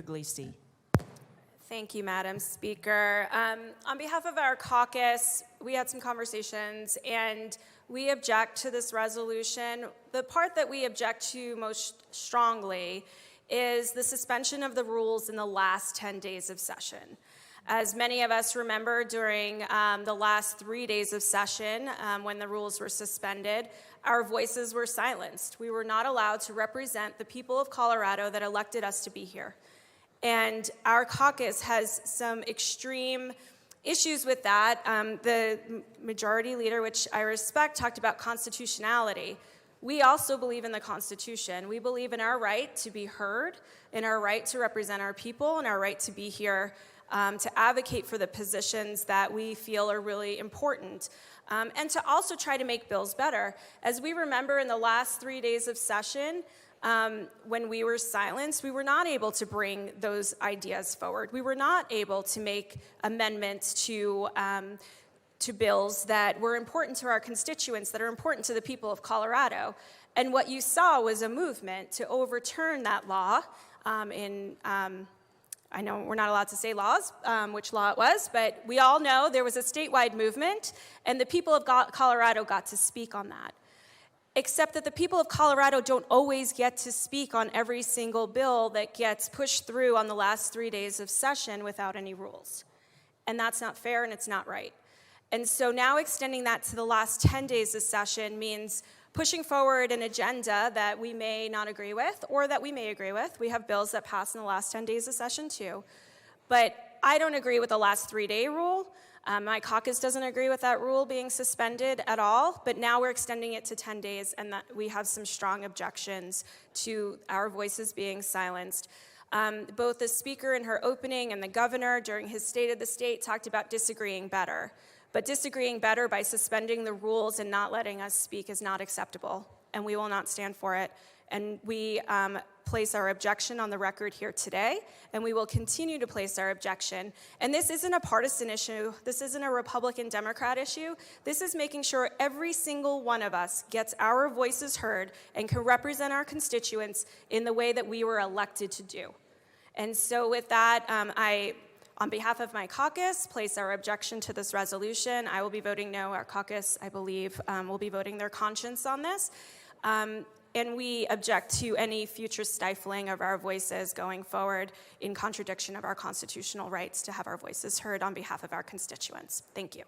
Pugliese. Thank you, Madam Speaker. On behalf of our caucus, we had some conversations, and we object to this resolution. The part that we object to most strongly is the suspension of the rules in the last 10 days of session. As many of us remember, during the last 3 days of session, when the rules were suspended, our voices were silenced. We were not allowed to represent the people of Colorado that elected us to be here. And our caucus has some extreme issues with that. The majority leader, which I respect, talked about constitutionality. We also believe in the Constitution. We believe in our right to be heard, in our right to represent our people, and our right to be here to advocate for the positions that we feel are really important, and to also try to make bills better. As we remember, in the last 3 days of session, when we were silenced, we were not able to bring those ideas forward. We were not able to make amendments to bills that were important to our constituents, that are important to the people of Colorado. And what you saw was a movement to overturn that law I know we're not allowed to say laws, which law it was, but we all know there was a statewide movement, and the people of Colorado got to speak on that. Except that the people of Colorado don't always get to speak on every single bill that gets pushed through on the last 3 days of session without any rules. And that's not fair, and it's not right. And so now extending that to the last 10 days of session means pushing forward an agenda that we may not agree with or that we may agree with. We have bills that pass in the last 10 days of session too. But I don't agree with the last 3-day rule. My caucus doesn't agree with that rule being suspended at all, but now we're extending it to 10 days, and that we have some strong objections to our voices being silenced. Both the speaker in her opening and the governor during his State of the State talked about disagreeing better. But disagreeing better by suspending the rules and not letting us speak is not acceptable, and we will not stand for it. And we place our objection on the record here today, and we will continue to place our objection. And this isn't a partisan issue. This isn't a Republican-Democrat issue. This is making sure every single one of us gets our voices heard and can represent our constituents in the way that we were elected to do. And so with that, on behalf of my caucus, place our objection to this resolution. I will be voting no. Our caucus, I believe, will be voting their conscience on this. And we object to any future stifling of our voices going forward in contradiction of our constitutional rights to have our voices heard on behalf of our constituents. Thank you.